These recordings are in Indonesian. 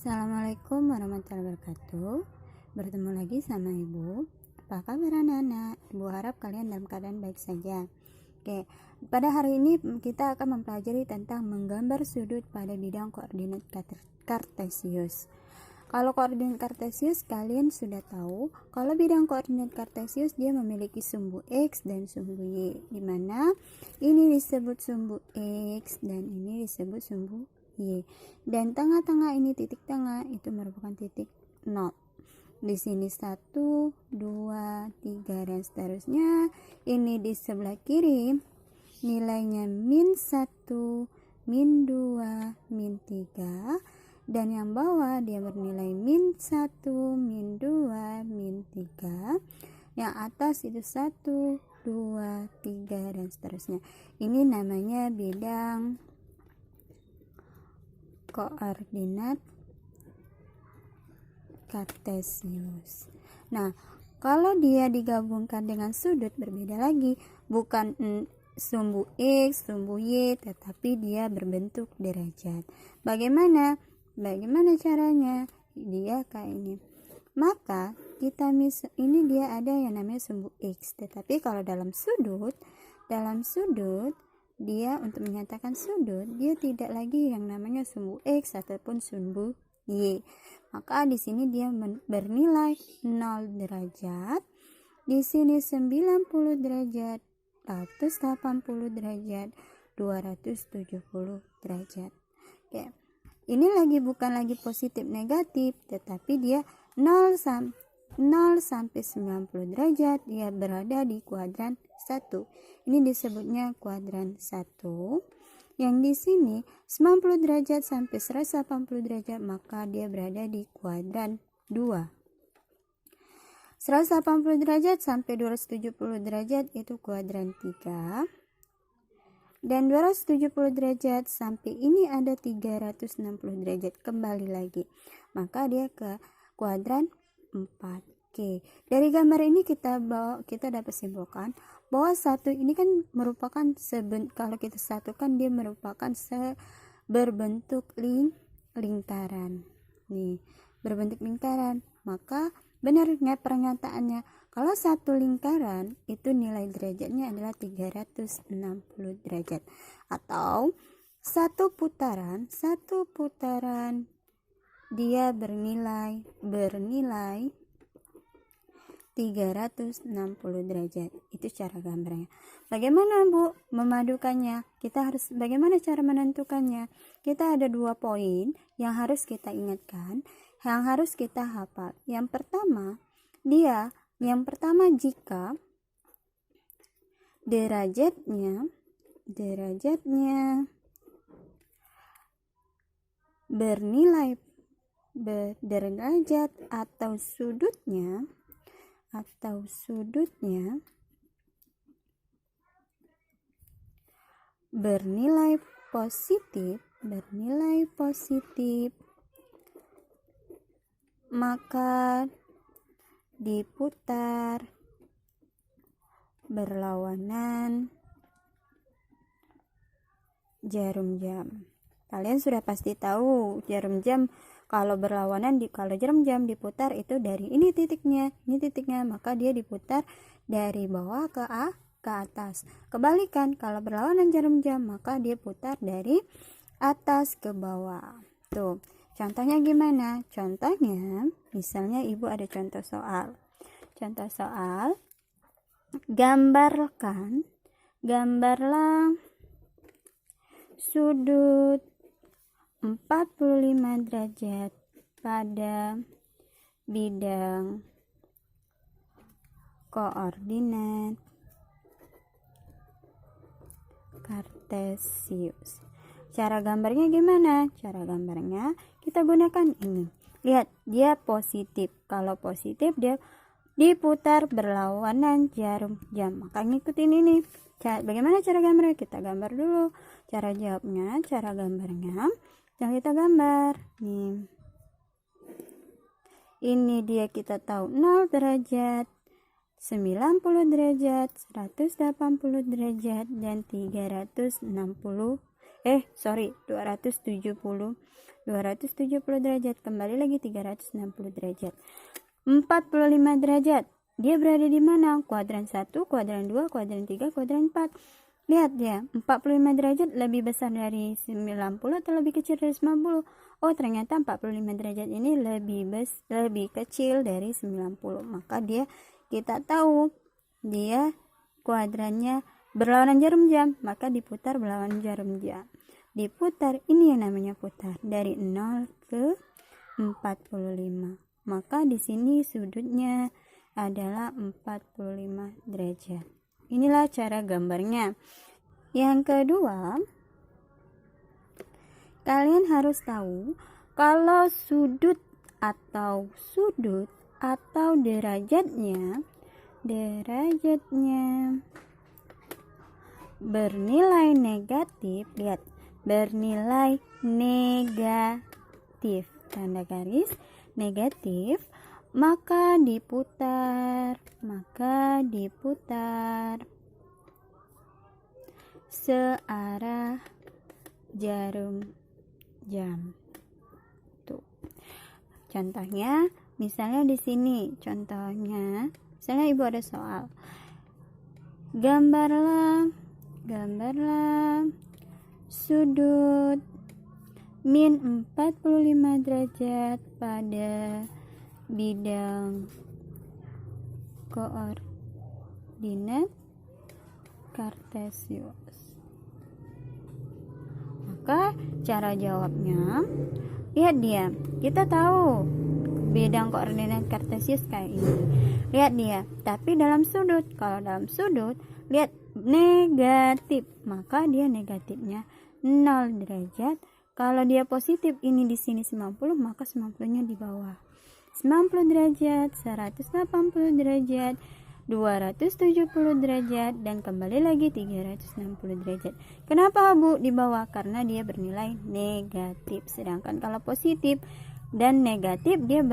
Assalamualaikum warahmatullahi wabarakatuh. Bertemu lagi sama Ibu. Apa kabar anak-anak? Ibu harap kalian dalam keadaan baik saja. Oke, pada hari ini kita akan mempelajari tentang menggambar sudut pada bidang koordinat kartesius. Kalau koordinat kartesius kalian sudah tahu, kalau bidang koordinat kartesius dia memiliki sumbu X dan sumbu Y, di mana ini disebut sumbu X dan ini disebut sumbu Y. Dan tengah-tengah ini titik tengah itu merupakan titik 0. Di sini 1, 2, 3 dan seterusnya. Ini di sebelah kiri nilainya min 1, min 2, min 3. Dan yang bawah dia bernilai min 1, min 2, min 3. Yang atas itu 1, 2, 3 dan seterusnya. Ini namanya bidang koordinat kartesius. Nah, kalau dia digabungkan dengan sudut berbeda lagi, bukan sumbu X, sumbu Y, tetapi dia berbentuk derajat. Bagaimana caranya? Dia kayak ini. Maka kita ini dia ada yang namanya sumbu X, tetapi kalau dalam sudut dia untuk menyatakan sudut dia tidak lagi yang namanya sumbu X ataupun sumbu Y. Maka di sini dia bernilai 0 derajat. Di sini 90 derajat, 180 derajat, 270 derajat. Oke. Ini bukan lagi positif negatif, tetapi dia 0 sampai 90 derajat dia berada di kuadran 1. Ini disebutnya kuadran 1. Yang di sini 90 derajat sampai 180 derajat maka dia berada di kuadran 2. 180 derajat sampai 270 derajat itu kuadran 3. Dan 270 derajat sampai ini ada 360 derajat kembali lagi. Maka dia ke kuadran 4. Oke, dari gambar ini kita dapat simpulkan bahwa satu ini kan merupakan kalau kita satukan dia merupakan berbentuk lingkaran. Nih, berbentuk lingkaran. Maka benarnya pernyataannya kalau satu lingkaran itu nilai derajatnya adalah 360 derajat, atau satu putaran dia bernilai 360 derajat. Itu cara gambarnya. Bagaimana Bu memadukannya? Bagaimana cara menentukannya? Kita ada 2 poin yang harus kita ingatkan, yang harus kita hafal. Yang pertama jika derajatnya bernilai derajat atau sudutnya bernilai positif maka diputar berlawanan jarum jam. Kalian sudah pasti tahu jarum jam kalau berlawanan kalau jarum jam diputar itu dari ini titiknya, maka dia diputar dari bawah ke atas. Kebalikan kalau berlawanan jarum jam maka dia putar dari atas ke bawah. Tuh, contohnya gimana? Contohnya misalnya Ibu ada contoh soal. Gambarlah sudut 45 derajat pada bidang koordinat kartesius. Cara gambarnya gimana? Cara gambarnya kita gunakan ini. Lihat, dia positif. Kalau positif dia diputar berlawanan jarum jam. Maka ngikutin ini. Bagaimana cara gambarnya? Kita gambar dulu. Cara gambarnya. Yang kita gambar. Nih. Ini dia kita tahu 0 derajat, 90 derajat, 180 derajat dan 360 derajat, kembali lagi 360 derajat. 45 derajat, dia berada di mana? Kuadran 1, kuadran 2, kuadran 3, kuadran 4. Lihat ya, 45 derajat lebih besar dari 90 atau lebih kecil dari 90? Oh, ternyata 45 derajat ini lebih kecil dari 90. Maka kita tahu dia kuadrannya berlawanan jarum jam, maka diputar berlawanan jarum jam. Diputar, ini yang namanya putar dari 0 ke 45. Maka di sini sudutnya adalah 45 derajat. Inilah cara gambarnya. Yang kedua, kalian harus tahu kalau sudut atau derajatnya bernilai negatif. Lihat, bernilai negatif, tanda garis negatif, maka diputar searah jarum jam. Tuh. Contohnya, misalnya di sini, misalnya Ibu ada soal. Gambarlah sudut min 45 derajat pada bidang koordinat kartesius. Maka cara jawabnya, lihat dia, kita tahu bidang koordinat kartesius kayak ini. Lihat dia, tapi dalam sudut. Kalau dalam sudut, lihat negatif, maka dia negatifnya 0 derajat. Kalau dia positif, ini di sini 90, maka 90-nya di bawah. 90 derajat, 180 derajat, 270 derajat, dan kembali lagi 360 derajat. Kenapa Bu di bawah? Karena dia bernilai negatif. Sedangkan kalau positif dan negatif, dia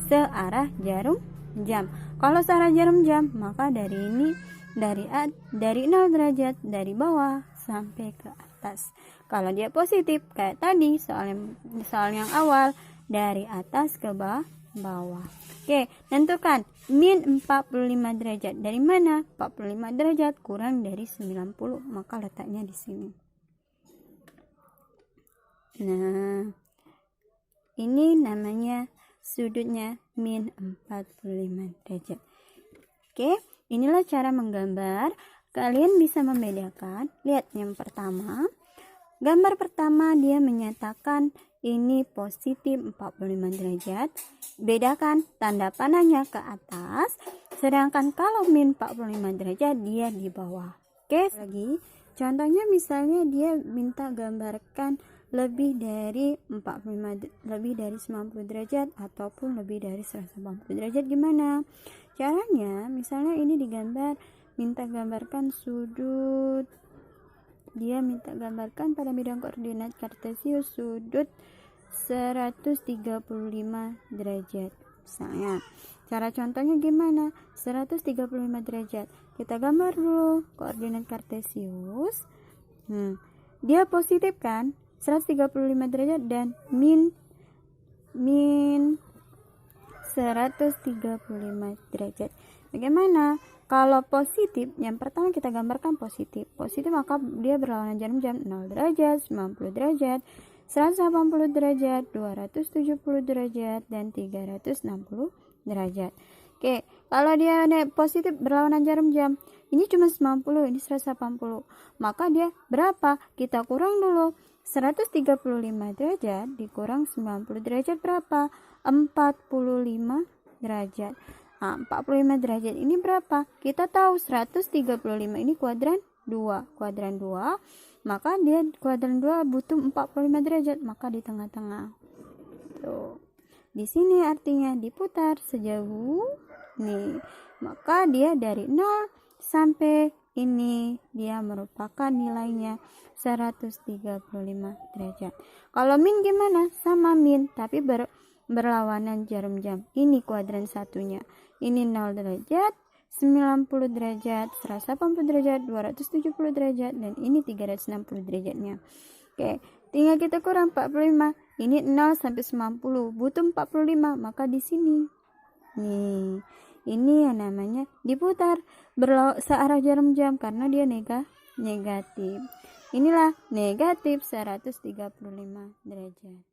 searah jarum jam. Kalau searah jarum jam, maka dari 0 derajat dari bawah sampai ke atas. Kalau dia positif kayak tadi soal yang awal, dari atas ke bawah. Oke, tentukan min 45 derajat. Dari mana? 45 derajat kurang dari 90, maka letaknya di sini. Nah, ini namanya sudutnya min 45 derajat. Oke, inilah cara menggambar. Kalian bisa membedakan. Lihat yang pertama. Gambar pertama dia menyatakan ini positif 45 derajat. Bedakan tanda panahnya ke atas. Sedangkan kalau min 45 derajat dia di bawah. Oke, lagi contohnya misalnya dia minta gambarkan lebih dari 90 derajat ataupun lebih dari 180 derajat. Gimana caranya? Misalnya ini digambar, minta gambarkan sudut. Dia minta gambarkan pada bidang koordinat kartesius sudut 135 derajat. Misalnya, cara contohnya gimana? 135 derajat. Kita gambar dulu koordinat kartesius. Dia positif kan? 135 derajat dan min 135 derajat. Bagaimana? Kalau positif, yang pertama kita gambarkan positif. Positif maka dia berlawanan jarum jam 0 derajat, 90 derajat, 180 derajat, 270 derajat, dan 360 derajat. Oke, kalau dia positif berlawanan jarum jam, ini cuma 90, ini 180. Maka dia berapa? Kita kurang dulu. 135 derajat dikurang 90 derajat berapa? 45 derajat. Nah, 45 derajat ini berapa? Kita tahu 135 ini kuadran 2. Kuadran 2, maka dia kuadran 2 butuh 45 derajat, maka di tengah-tengah. Tuh. Di sini artinya diputar sejauh nih. Maka dia dari 0 sampai ini dia merupakan nilainya 135 derajat. Kalau min gimana? Sama min, tapi berlawanan jarum jam. Ini kuadran satunya. Ini 0 derajat, 90 derajat, 180 derajat, 270 derajat, dan ini 360 derajatnya. Oke, tinggal kita kurang 45. Ini 0 sampai 90, butuh 45, maka di sini. Nih, ini yang namanya diputar searah jarum jam karena dia negatif. Inilah negatif 135 derajat.